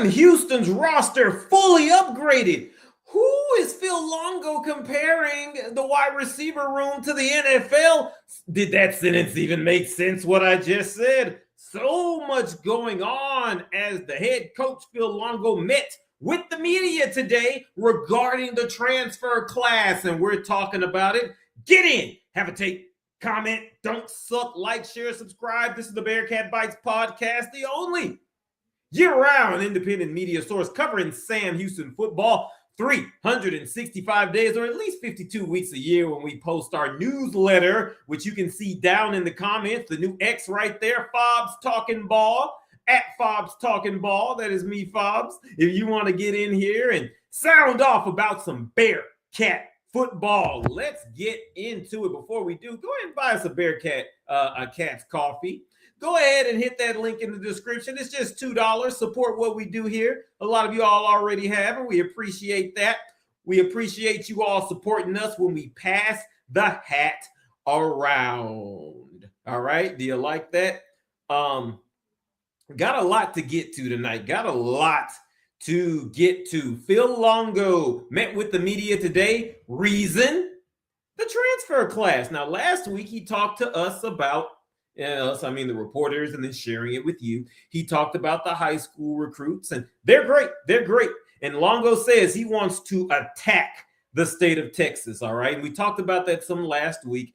Sam Houston's roster fully upgraded. Who is Phil Longo comparing the wide receiver room to the NFL? Did that sentence even make sense, what I just said? So much going on as the head coach, Phil Longo, met with the media today regarding the transfer class, and we're talking about it. Get in, have a take, comment, don't suck, like, share, subscribe. This is the Bearkat Bites podcast, the only year-round independent media source covering Sam Houston football 365 days, or at least 52 weeks a year, when we post our newsletter, which you can see down in the comments, the new X right there, Fobs Talking Ball, at Fobs Talking Ball. That is me, Fobs. If you want to get in here and sound off about some Bearkat football, let's get into it. Before we do, go ahead and buy us a Bearkat, a Cat's coffee. Go ahead and hit that link in the description. It's just $2. Support what we do here. A lot of you all already have, and we appreciate that. We appreciate you all supporting us when we pass the hat around. All right, do you like that? Got a lot to get to tonight. Got a lot to get to. Phil Longo met with the media today. Reason? The transfer class. Now, last week he talked to us about the reporters, and then sharing it with you. He talked about the high school recruits, and they're great. They're great. And Longo says he wants to attack the state of Texas. All right. And we talked about that some last week.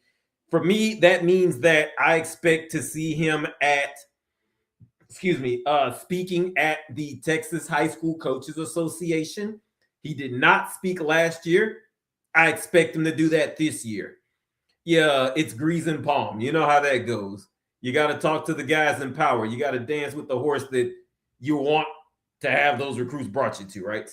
For me, that means that I expect to see him speaking at the Texas High School Coaches Association. He did not speak last year. I expect him to do that this year. Yeah, it's grease and palm. You know how that goes. You got to talk to the guys in power. You got to dance with the horse that you want to have those recruits brought you to, right?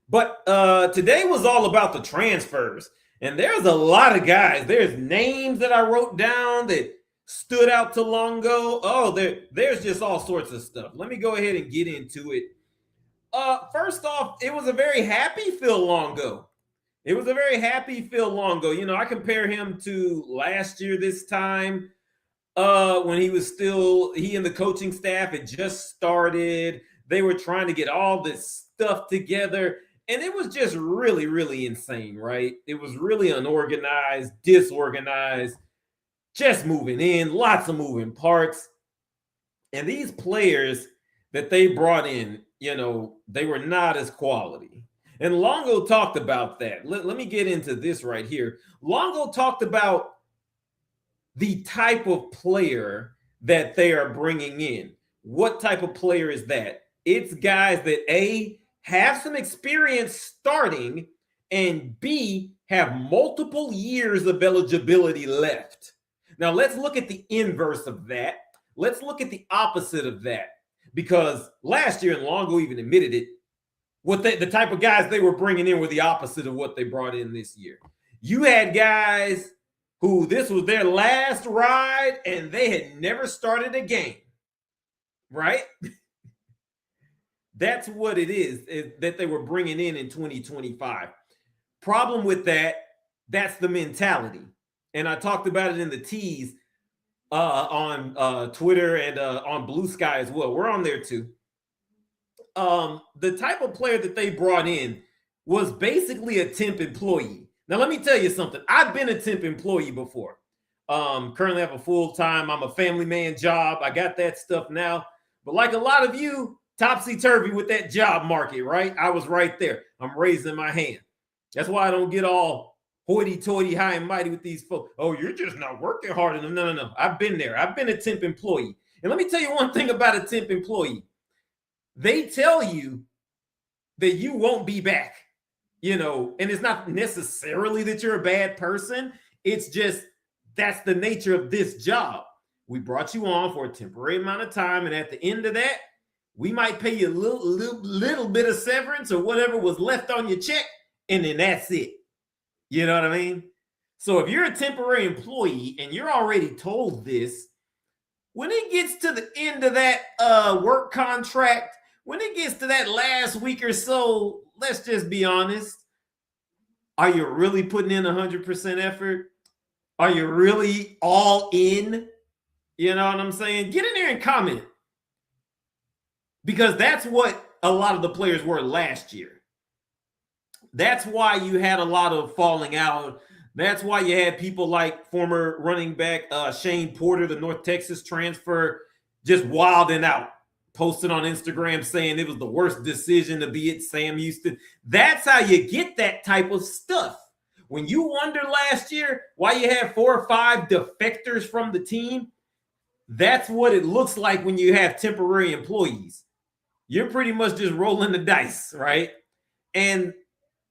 But today was all about the transfers. And there's a lot of guys. There's names that I wrote down that stood out to Longo. Oh, there's just all sorts of stuff. Let me go ahead and get into it. First off, it was a very happy Phil Longo. It was a very happy Phil Longo. You know, I compare him to last year this time when he and the coaching staff had just started. They were trying to get all this stuff together, and it was just really, really insane, right? It was really unorganized, disorganized, just moving in, lots of moving parts. And these players that they brought in, you know, they were not as quality. And Longo talked about that. Let me get into this right here. Longo talked about the type of player that they are bringing in. What type of player is that? It's guys that A, have some experience starting, and B, have multiple years of eligibility left. Now, let's look at the inverse of that. Let's look at the opposite of that. Because last year, and Longo even admitted it, the type of guys they were bringing in were the opposite of what they brought in this year. You had guys who this was their last ride and they had never started a game, right? That's what it is that they were bringing in 2025. Problem with that, that's the mentality. And I talked about it in the tease on Twitter and on Blue Sky as well. We're on there too. The type of player that they brought in was basically a temp employee. Now, let me tell you something. I've been a temp employee before. Currently have a full-time, I'm a family man job. I got that stuff now. But like a lot of you, topsy-turvy with that job market, right? I was right there. I'm raising my hand. That's why I don't get all hoity-toity, high and mighty with these folks. Oh, you're just not working hard enough. No. I've been there. I've been a temp employee. And let me tell you one thing about a temp employee. They tell you that you won't be back, you know, and it's not necessarily that you're a bad person. It's just that's the nature of this job. We brought you on for a temporary amount of time, and at the end of that, we might pay you a little bit of severance or whatever was left on your check, and then that's it. You know what I mean? So if you're a temporary employee and you're already told this, when it gets to the end of that work contract, when it gets to that last week or so, let's just be honest. Are you really putting in 100% effort? Are you really all in? You know what I'm saying? Get in there and comment. because that's what a lot of the players were last year. That's why you had a lot of falling out. That's why you had people like former running back Shane Porter, the North Texas transfer, just wilding out, posting on Instagram saying it was the worst decision to be at Sam Houston. That's how you get that type of stuff. When you wonder last year why you had 4 or 5 defectors from the team, that's what it looks like when you have temporary employees. You're pretty much just rolling the dice, right? And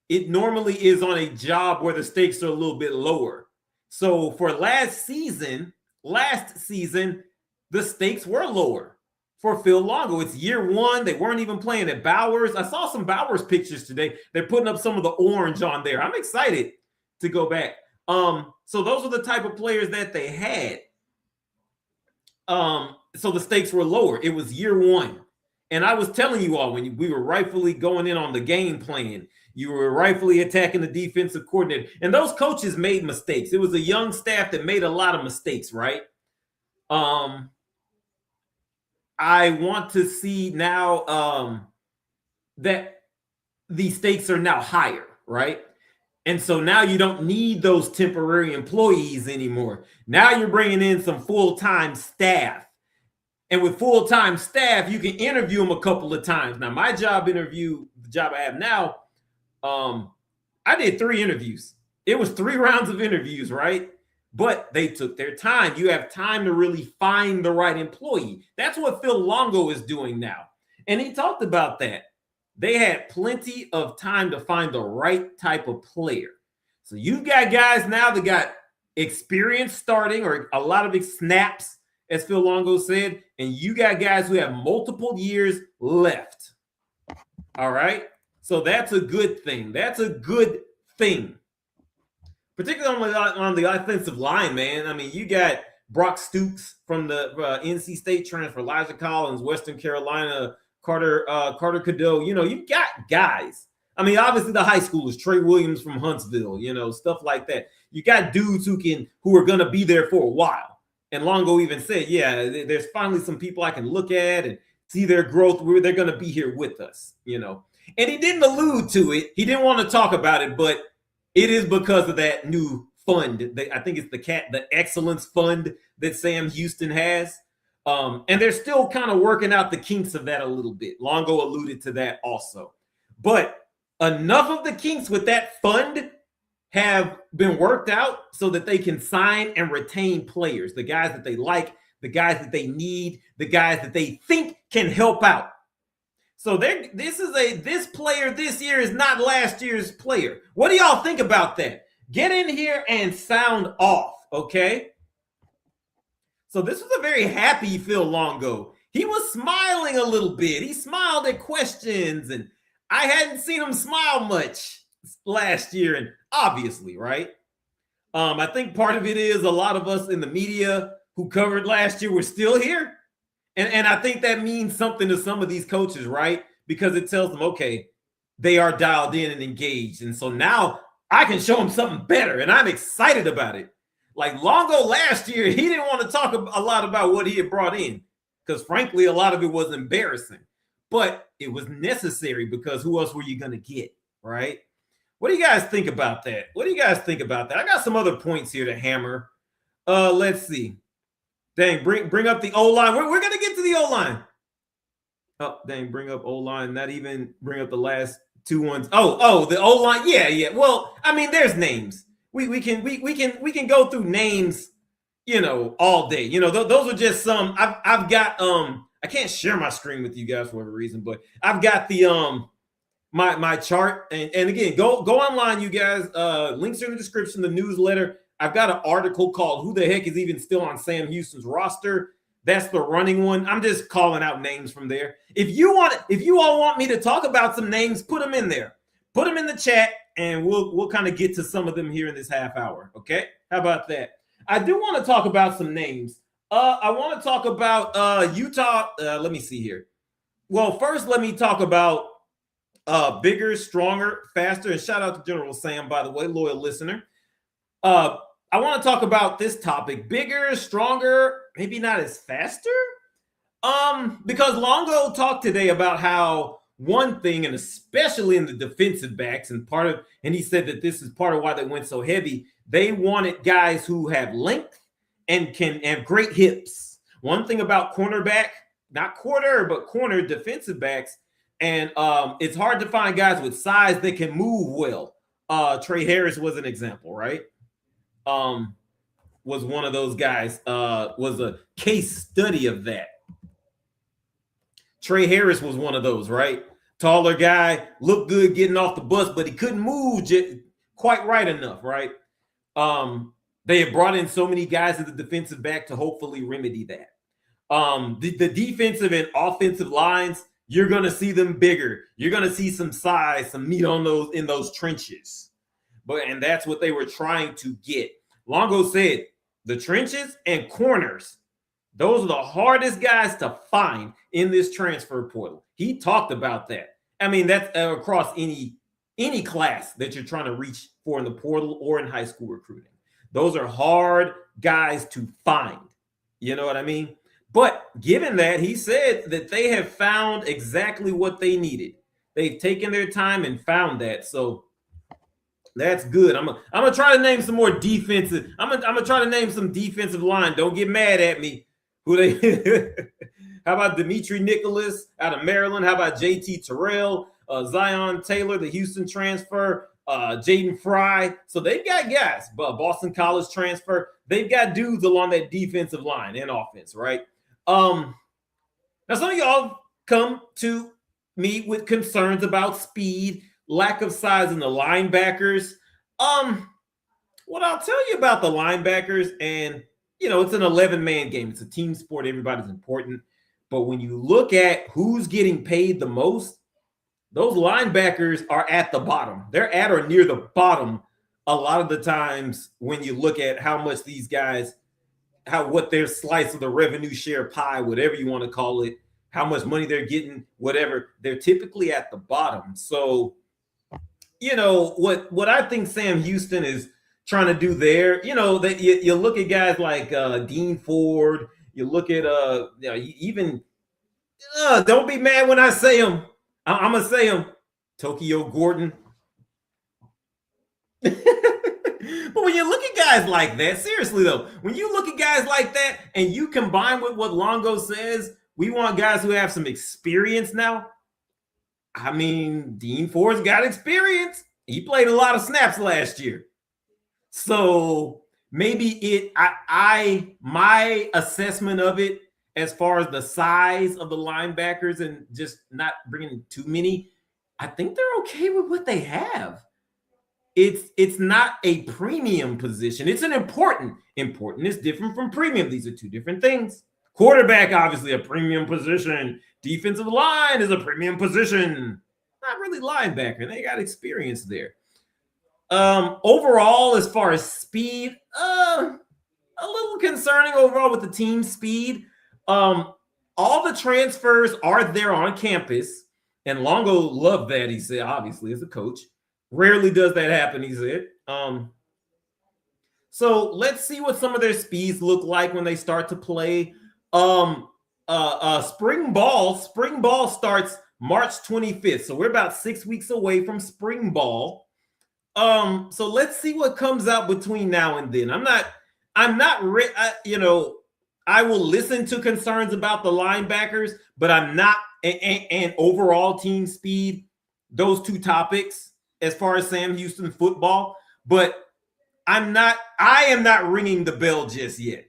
it normally is on a job where the stakes are a little bit lower. So for last season, the stakes were lower for Phil Longo. It's year 1. They weren't even playing at Bowers. I saw some Bowers pictures today. They're putting up some of the orange on there. I'm excited to go back. So those are the type of players that they had. So the stakes were lower. It was year 1. And I was telling you all when we were rightfully going in on the game plan, you were rightfully attacking the defensive coordinator. And those coaches made mistakes. It was a young staff that made a lot of mistakes, right? I want to see now that the stakes are now higher, right? And so now you don't need those temporary employees anymore. Now you're bringing in some full-time staff. And with full-time staff, you can interview them a couple of times. Now, my job interview, the job I have now, I did 3 interviews. It was 3 rounds of interviews, right? But they took their time. You have time to really find the right employee. That's what Phil Longo is doing now. And he talked about that. They had plenty of time to find the right type of player. So you've got guys now that got experience starting or a lot of snaps, as Phil Longo said, and you got guys who have multiple years left. All right? So that's a good thing. That's a good thing. Particularly on the offensive line, man. I mean, you got Brock Stoops from the NC State transfer, Elijah Collins, Western Carolina, Carter Cadeau. You know, you've got guys. I mean, obviously the high schoolers, Trey Williams from Huntsville, you know, stuff like that. You got dudes who are going to be there for a while. And Longo even said, yeah, there's finally some people I can look at and see their growth. They're going to be here with us, you know. And he didn't allude to it. He didn't want to talk about it, but it is because of that new fund. I think it's the Excellence Fund that Sam Houston has. And they're still kind of working out the kinks of that a little bit. Longo alluded to that also. But enough of the kinks with that fund have been worked out so that they can sign and retain players, the guys that they like, the guys that they need, the guys that they think can help out. So this player this year is not last year's player. What do y'all think about that? Get in here and sound off, okay? So this was a very happy Phil Longo. He was smiling a little bit. He smiled at questions, and I hadn't seen him smile much last year, and obviously, right? I think part of it is a lot of us in the media who covered last year were still here. And I think that means something to some of these coaches, right? Because it tells them, okay, they are dialed in and engaged. And so now I can show them something better, and I'm excited about it. Like Longo last year, he didn't want to talk a lot about what he had brought in because, frankly, a lot of it was embarrassing. But it was necessary because who else were you going to get, right? What do you guys think about that? I got some other points here to hammer. Let's see. Dang, bring up the O-line. We're going to get to the O-line. Oh, dang, bring up O-line. Not even bring up the last 2 ones. Oh, the O-line. Yeah. Well, I mean, there's names. We can go through names, you know, all day. You know, those are just some. I've got I can't share my screen with you guys for whatever reason, but I've got the my chart. And again, go online, you guys. Links are in the description, the newsletter. I've got an article called Who the Heck is Even Still on Sam Houston's Roster? That's the running one. I'm just calling out names from there. If you all want me to talk about some names, put them in there. Put them in the chat, and we'll kind of get to some of them here in this half hour. Okay? How about that? I do want to talk about some names. I want to talk about Utah. Let me see here. Well, first, let me talk about bigger, stronger, faster. And shout out to General Sam, by the way, loyal listener. I want to talk about this topic. Bigger, stronger, maybe not as faster. Because Longo talked today about how one thing, and especially in the defensive backs, and he said that this is part of why they went so heavy. They wanted guys who have length and can have great hips. One thing about cornerback, not quarter, but corner defensive backs, and it's hard to find guys with size that can move well. Trey Harris was an example, right? Was one of those guys. Was a case study of that. Trey Harris was one of those, right? Taller guy, looked good getting off the bus, but he couldn't move quite right enough, right? They have brought in so many guys at the defensive back to hopefully remedy that. The defensive and offensive lines, you're going to see them bigger. You're going to see some size, some meat on those in those trenches. And that's what they were trying to get. Longo said the trenches and corners, those are the hardest guys to find in this transfer portal. He talked about that. I mean, that's across any class that you're trying to reach for in the portal or in high school recruiting. Those are hard guys to find. You know what I mean? But given that, he said that they have found exactly what they needed. They've taken their time and found that. So that's good. I'm gonna try to name some more defensive. I'm gonna try to name some defensive line. Don't get mad at me. Who they? How about Dimitri Nicholas out of Maryland? How about JT Terrell, Zion Taylor, the Houston transfer, Jaden Fry? So they've got guys. Boston College transfer. They've got dudes along that defensive line and offense, right? Now some of y'all come to me with concerns about speed, lack of size in the linebackers. What I'll tell you about the linebackers, and it's an 11-man game. It's a team sport. Everybody's important. But when you look at who's getting paid the most, those linebackers are at the bottom. They're at or near the bottom a lot of the times when you look at how much these guys, what their slice of the revenue share pie, whatever you want to call it, how much money they're getting, whatever, they're typically at the bottom. So, what I think Sam Houston is trying to do there, that you look at guys like Dean Ford, you look at even don't be mad when I say him. I'm gonna say him, Tokyo Gordon. But when you look at guys like that, seriously though, when you look at guys like that and you combine with what Longo says, we want guys who have some experience now. I mean, Dean Ford's got experience. He played a lot of snaps last year. So maybe my assessment of it as far as the size of the linebackers and just not bringing too many, I think they're okay with what they have. It's not a premium position. It's an important. Important is different from premium. These are two different things. Quarterback, obviously a premium position. Defensive line is a premium position. Not really linebacker. They got experience there. Overall, as far as speed, a little concerning overall with the team speed. All the transfers are there on campus, and Longo loved that. He said, obviously, as a coach, rarely does that happen. He said. So let's see what some of their speeds look like when they start to play. Spring ball starts March 25th, so we're about 6 weeks away from spring ball. So let's see what comes out between now and then. I will listen to concerns about the linebackers, but I'm not, and overall team speed, those two topics as far as Sam Houston football, but I am not ringing the bell just yet.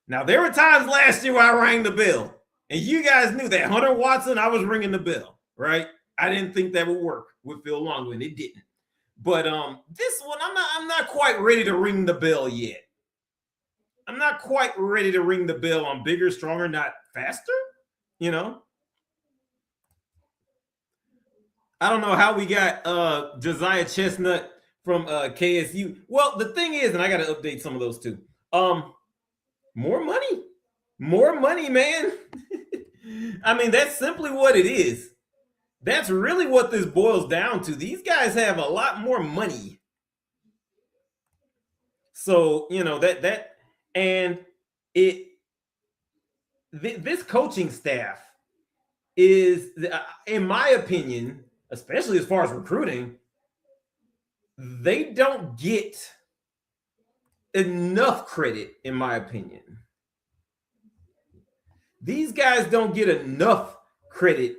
Now, there were times last year where I rang the bell, and you guys knew that. Hunter Watson, I was ringing the bell, right? I didn't think that would work with Phil Longo, and it didn't. But this one, I'm not quite ready to ring the bell yet. I'm not quite ready to ring the bell on bigger, stronger, not faster. I don't know how we got Josiah Chestnut from KSU. Well, the thing is, and I got to update some of those too. More money, man. I mean, that's simply what it is. That's really what this boils down to. These guys have a lot more money. So, and this coaching staff is, in my opinion, especially as far as recruiting, they don't get enough credit, in my opinion. These guys don't get enough credit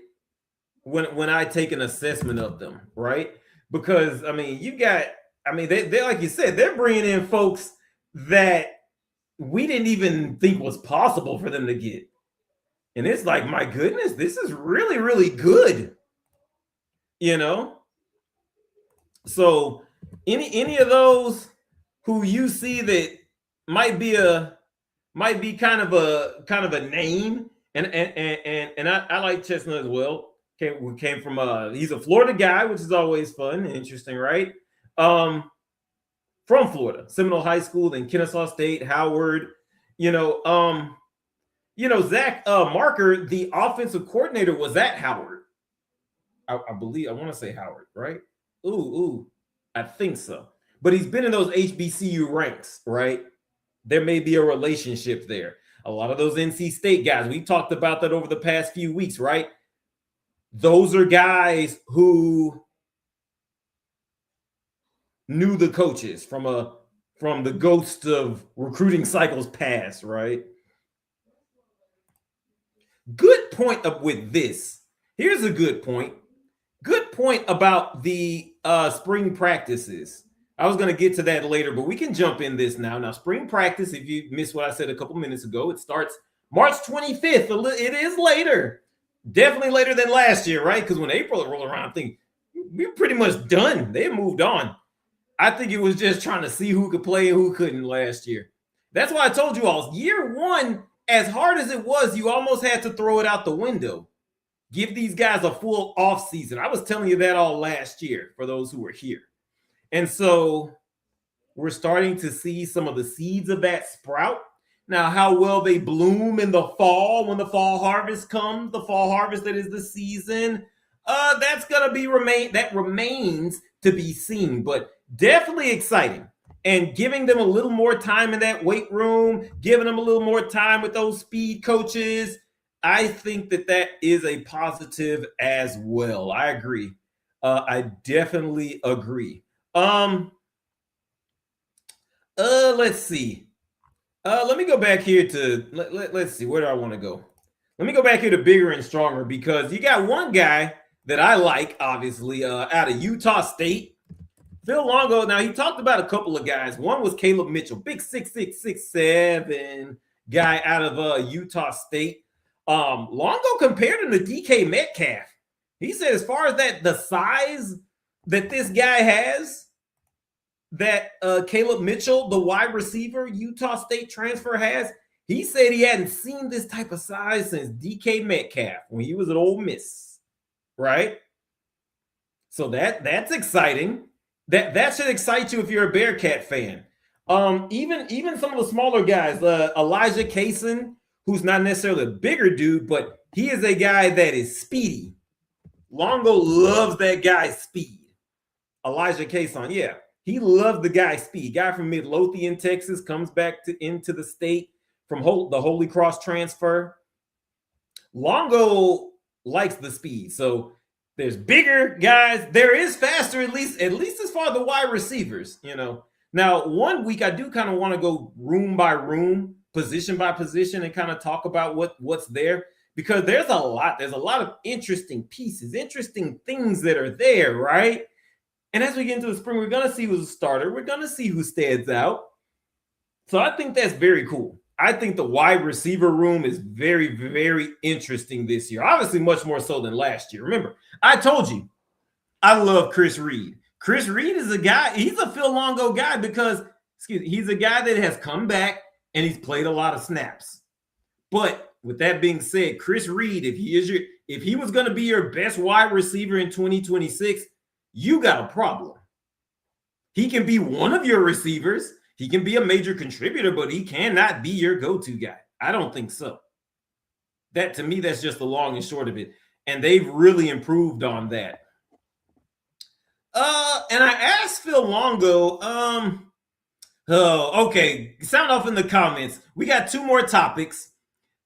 when I take an assessment of them, right? Because they like you said, they're bringing in folks that we didn't even think was possible for them to get, and it's like, my goodness, this is really, really good, you know. So any of those who you see that might be kind of a name, and I like Chestnut as well. Came from he's a Florida guy, which is always fun and interesting, right? From Florida, Seminole High School, then Kennesaw State, Howard. Zach Marker, the offensive coordinator, was at Howard. I believe, I want to say Howard, right? Ooh, I think so. But he's been in those HBCU ranks, right? There may be a relationship there. A lot of those NC State guys, we talked about that over the past few weeks, right? Those are guys who knew the coaches from the ghost of recruiting cycles past, right? Good point up with this. Here's a good point. Good point about the spring practices. I was going to get to that later, but we can jump in this now. Now, spring practice, if you missed what I said a couple minutes ago, it starts March 25th. It is later. Definitely later than last year, right? Because when April rolled around, I think we were pretty much done. They moved on. I think it was just trying to see who could play and who couldn't last year. That's why I told you all, year one, as hard as it was, you almost had to throw it out the window. Give these guys a full off season. I was telling you that all last year for those who were here. And so we're starting to see some of the seeds of that sprout. Now, how well they bloom in the fall, when the fall harvest comes, the fall harvest that is the season, that's going to be remains to be seen, but definitely exciting. And giving them a little more time in that weight room, giving them a little more time with those speed coaches, I think that is a positive as well. I agree. I definitely agree. Let's see. Let me go back here to let's see, where do I want to go? Let me go back here to bigger and stronger, because you got one guy that I like, obviously, out of Utah State, Phil Longo. Now, he talked about a couple of guys. One was Caleb Mitchell, big 6'6", 6'7" guy out of Utah State. Longo compared him to DK Metcalf. He said, as far as the size that this guy has, that Caleb Mitchell, the wide receiver, Utah State transfer, has, he said he hadn't seen this type of size since DK Metcalf when he was at Ole Miss, right? So that's exciting. That should excite you if you're a Bearkat fan. Even some of the smaller guys, Elijah Kaysen, who's not necessarily a bigger dude, but he is a guy that is speedy. Longo loves that guy's speed. Elijah Kaysen, yeah. He loved the guy's speed. Guy from Midlothian, Texas, comes back into the state from the Holy Cross transfer. Longo likes the speed. So there's bigger guys. There is faster, at least as far as the wide receivers, Now, 1 week, I do kind of want to go room by room, position by position, and kind of talk about what's there, because there's a lot of interesting pieces, interesting things that are there, right? And as we get into the spring, we're going to see who's a starter. We're going to see who stands out. So I think that's very cool. I think the wide receiver room is very, very interesting this year. Obviously, much more so than last year. Remember, I told you, I love Chris Reed. Chris Reed is a guy, he's a Phil Longo guy because, he's a guy that has come back and he's played a lot of snaps. But with that being said, Chris Reed, if he was going to be your best wide receiver in 2026, you got a problem. He can be one of your receivers. He can be a major contributor, but he cannot be your go-to guy. I don't think so. That, to me, that's just the long and short of it. And they've really improved on that. And I asked Phil Longo, okay, sound off in the comments. We got 2 more topics.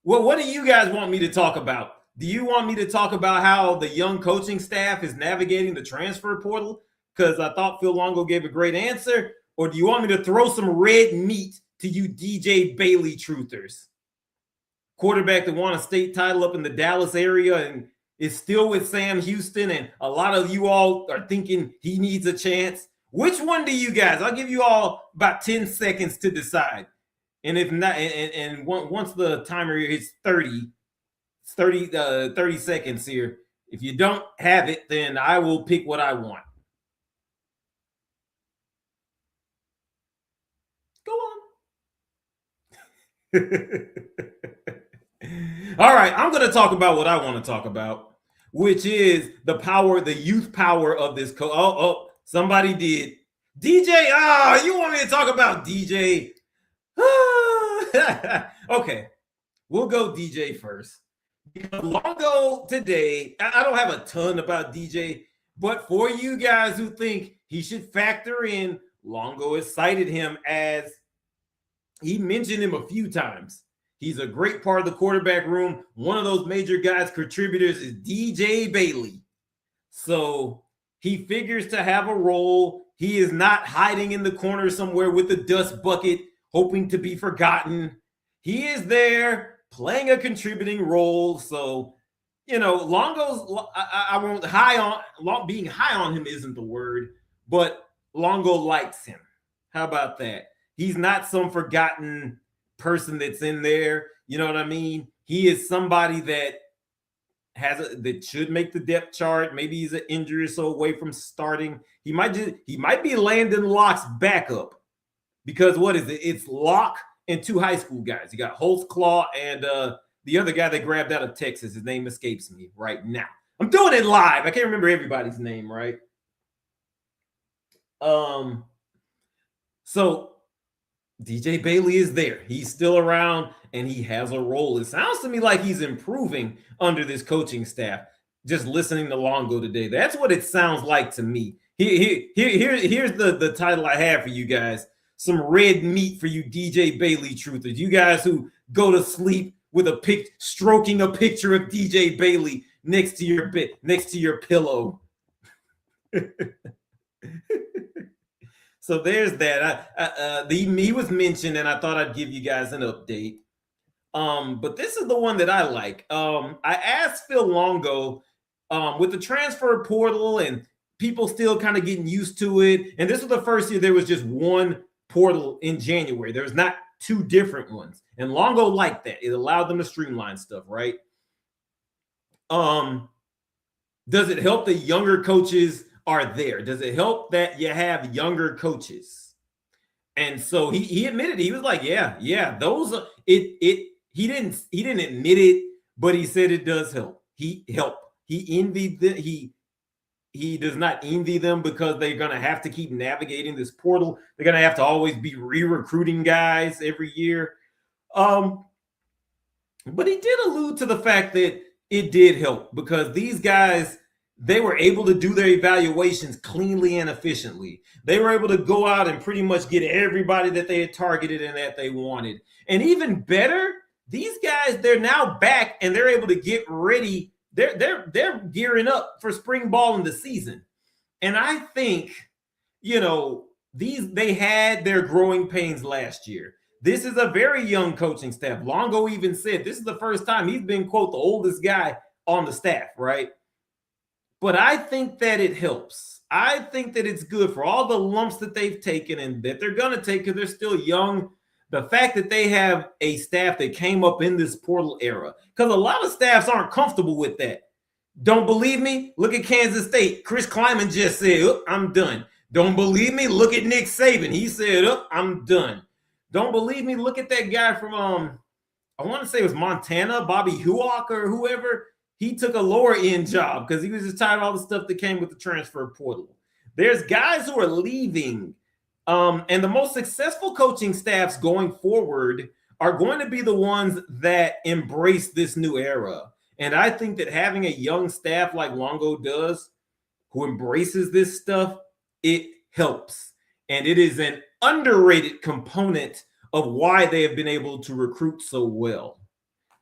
Well, what do you guys want me to talk about? Do you want me to talk about how the young coaching staff is navigating the transfer portal? Because I thought Phil Longo gave a great answer. Or do you want me to throw some red meat to you DJ Bailey truthers? Quarterback that won a state title up in the Dallas area and is still with Sam Houston, and a lot of you all are thinking he needs a chance. Which one do you guys? I'll give you all about 10 seconds to decide. And if not, and once the timer hits 30 seconds here, if you don't have it, then I will pick what I want. Go on. All right, I'm going to talk about what I want to talk about, which is the power, the youth power of this. Somebody did. DJ, you want me to talk about DJ? Okay, we'll go DJ first. Because Longo today, I don't have a ton about DJ, but for you guys who think he should factor in, Longo has cited him as, he mentioned him a few times. He's a great part of the quarterback room. One of those major guys, contributors, is DJ Bailey. So he figures to have a role. He is not hiding in the corner somewhere with the dust bucket, hoping to be forgotten. He is there playing a contributing role. So, Longo's, I won't being high on him isn't the word, but Longo likes him. How about that? He's not some forgotten person that's in there. You know what I mean? He is somebody that that should make the depth chart. Maybe he's an injury or so away from starting. He might be Landon Locke's backup, because what is it? It's Locke and two high school guys. You got Holtzclaw and the other guy they grabbed out of Texas. His name escapes me right now. I'm doing it live. I can't remember everybody's name, right? So DJ Bailey is there. He's still around and he has a role. It sounds to me like he's improving under this coaching staff. Just listening to Longo today, that's what it sounds like to me. Here's the title I have for you guys. Some red meat for you DJ Bailey truthers. You guys who go to sleep with stroking a picture of DJ Bailey next to your pillow. So there's that. He was mentioned, and I thought I'd give you guys an update. But this is the one that I like. I asked Phil Longo with the transfer portal and people still kind of getting used to it. And this was the first year there was just one portal in January. There's not two different ones. And Longo liked that. It allowed them to streamline stuff, right? Does it help the younger coaches are there? Does it help that you have younger coaches? And so he admitted, he was like, yeah, those are it. He didn't admit it, but he said it does help. He envied them. He does not envy them because they're going to have to keep navigating this portal. They're going to have to always be re-recruiting guys every year. But he did allude to the fact that it did help because these guys, they were able to do their evaluations cleanly and efficiently. They were able to go out and pretty much get everybody that they had targeted and that they wanted. And even better, these guys, they're now back and they're able to get ready. They're gearing up for spring ball in the season. And I think, they had their growing pains last year. This is a very young coaching staff. Longo even said this is the first time he's been, quote, the oldest guy on the staff, right? But I think that it helps. I think that it's good for all the lumps that they've taken and that they're going to take because they're still young. The fact that they have a staff that came up in this portal era, because a lot of staffs aren't comfortable with that. Don't believe me? Look at Kansas State. Chris Kleiman just said, I'm done. Don't believe me? Look at Nick Saban. He said, I'm done. Don't believe me? Look at that guy from, I want to say it was Montana, Bobby Huock or whoever. He took a lower end job because he was just tired of all the stuff that came with the transfer portal. There's guys who are leaving. And the most successful coaching staffs going forward are going to be the ones that embrace this new era. And I think that having a young staff like Longo does, who embraces this stuff, it helps. And it is an underrated component of why they have been able to recruit so well.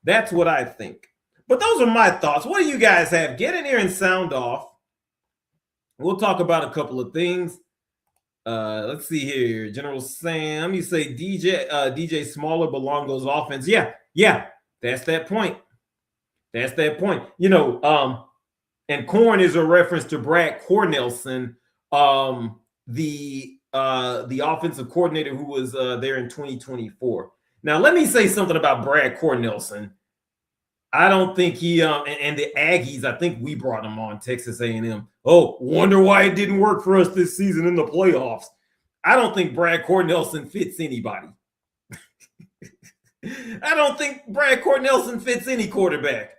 That's what I think. But those are my thoughts. What do you guys have? Get in here and sound off. We'll talk about a couple of things. Let's see here. General Sam, you say DJ Smaller Belongo's offense. Yeah, that's that point. That's that point. And Corn is a reference to Brad Cornelson, the offensive coordinator who was there in 2024. Now, let me say something about Brad Cornelson. I don't think he and the Aggies, I think we brought him on, Texas A&M. Oh, wonder why it didn't work for us this season in the playoffs. I don't think Brad Cornelson fits anybody. I don't think Brad Cornelson fits any quarterback,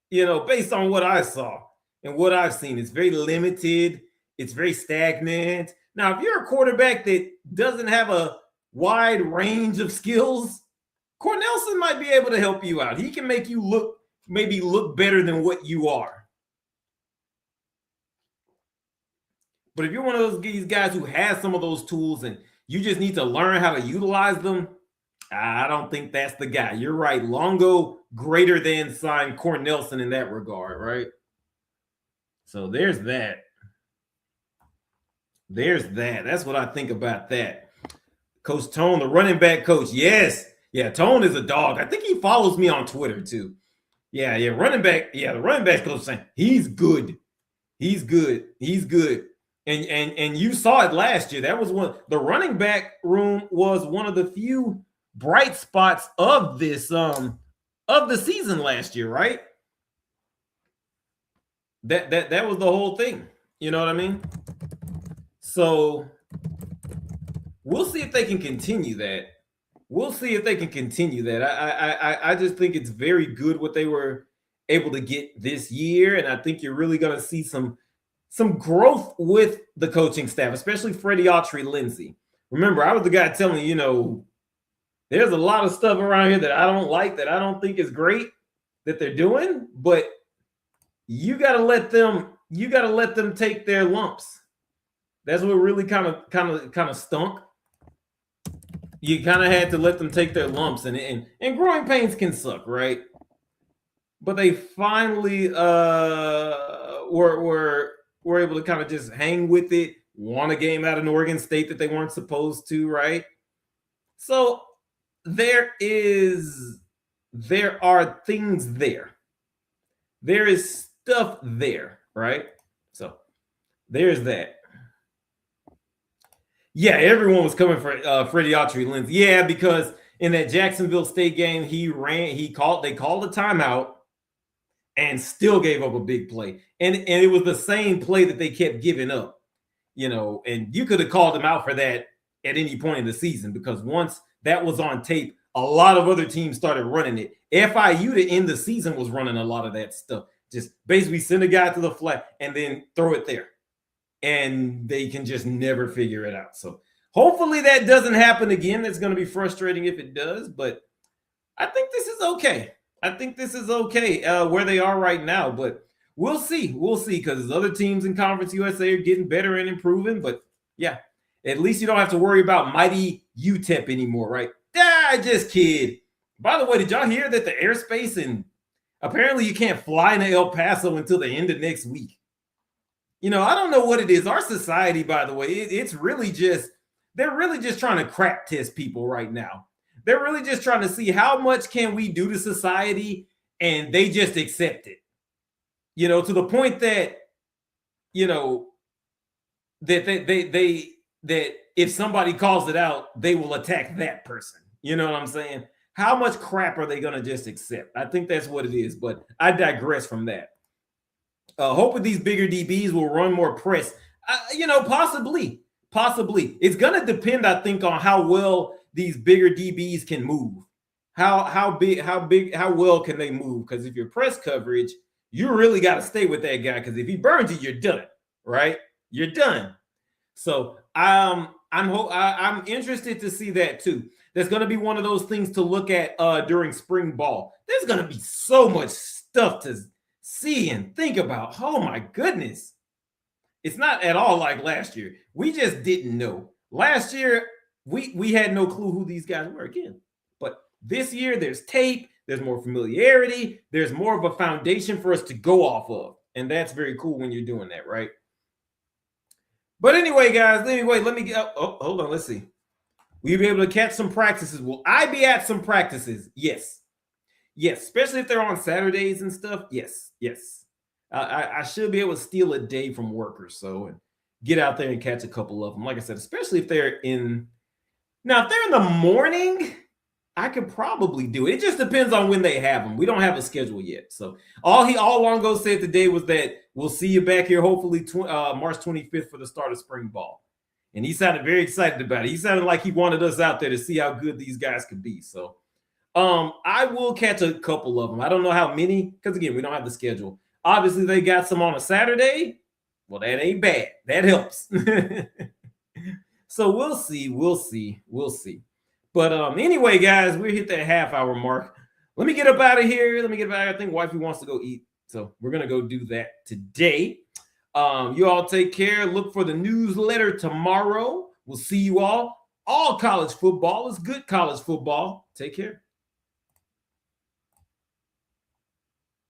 based on what I saw and what I've seen. It's very limited. It's very stagnant. Now, if you're a quarterback that doesn't have a wide range of skills, Cornelson might be able to help you out. He can make you look better than what you are. But if you're one of these guys who has some of those tools and you just need to learn how to utilize them, I don't think that's the guy. You're right. Longo greater than signed Cornelson in that regard, right? So there's that. There's that. That's what I think about that. Coach Tone, the running back coach. Yes. Yeah, Tone is a dog. I think he follows me on Twitter too. Yeah, running back. Yeah, the running back coach saying he's good. He's good. And you saw it last year. That was the running back room was one of the few bright spots of this of the season last year, right? That was the whole thing. You know what I mean? So we'll see if they can continue that. I just think it's very good what they were able to get this year, and I think you're really going to see some growth with the coaching staff, especially Freddie Autry-Lindsey. Remember, I was the guy telling you, there's a lot of stuff around here that I don't like, that I don't think is great that they're doing, but you got to let them take their lumps. That's what really kind of stunk. You kind of had to let them take their lumps, and growing pains can suck, right? But they finally were able to kind of just hang with it, won a game out in Oregon State that they weren't supposed to, right? So there are things there. There is stuff there, right? So there's that. Yeah, everyone was coming for Freddie Autry-Lindsey. Yeah, because in that Jacksonville State game, they called a timeout and still gave up a big play. And it was the same play that they kept giving up, and you could have called them out for that at any point in the season, because once that was on tape, a lot of other teams started running it. FIU to end the season was running a lot of that stuff. Just basically send a guy to the flat and then throw it there. And they can just never figure it out. So hopefully that doesn't happen again. That's going to be frustrating if it does, but I think this is okay. Where they are right now, but we'll see, because other teams in Conference USA are getting better and improving. But yeah, at least you don't have to worry about mighty UTEP anymore, right? Just kid. By the way, did y'all hear that the airspace and apparently you can't fly into El Paso until the end of next week? I don't know what it is. Our society, by the way, they're really just trying to crap test people right now. They're really just trying to see how much can we do to society, and they just accept it. To the point that, that if somebody calls it out, they will attack that person. You know what I'm saying? How much crap are they going to just accept? I think that's what it is, but I digress from that. Hoping these bigger DBs will run more press. Possibly. It's going to depend, I think, on how well these bigger DBs can move. How well can they move? Because if you're press coverage, you really got to stay with that guy, because if he burns you, you're done, right? You're done. So I'm interested to see that too. That's going to be one of those things to look at during spring ball. There's going to be so much stuff to see and think about. Oh my goodness. It's not at all like last year. We just didn't know. Last year, we had no clue who these guys were again. But this year, there's tape, There's more familiarity. There's more of a foundation for us to go off of. And that's very cool when you're doing that, right? But anyway, guys, let me get, oh, hold on. Let's see. Will you be able to catch some practices? Will I be at some practices? Yes. Yes, especially if they're on Saturdays and stuff. Yes, yes. I should be able to steal a day from work or so and get out there and catch a couple of them. Like I said, especially if they're in, now if they're in the morning, I could probably do it. It just depends on when they have them. We don't have a schedule yet. So all Longo said today was that we'll see you back here hopefully March 25th for the start of spring ball. And he sounded very excited about it. He sounded like he wanted us out there to see how good these guys could be. So I will catch a couple of them. I don't know how many, because again, we don't have the schedule. Obviously, they got some on a Saturday. Well, that ain't bad. That helps. So we'll see. But anyway, guys, we hit that half-hour mark. Let me get up out of here. I think wifey wants to go eat. So we're going to go do that today. You all take care. Look for the newsletter tomorrow. We'll see you all. All college football is good college football. Take care.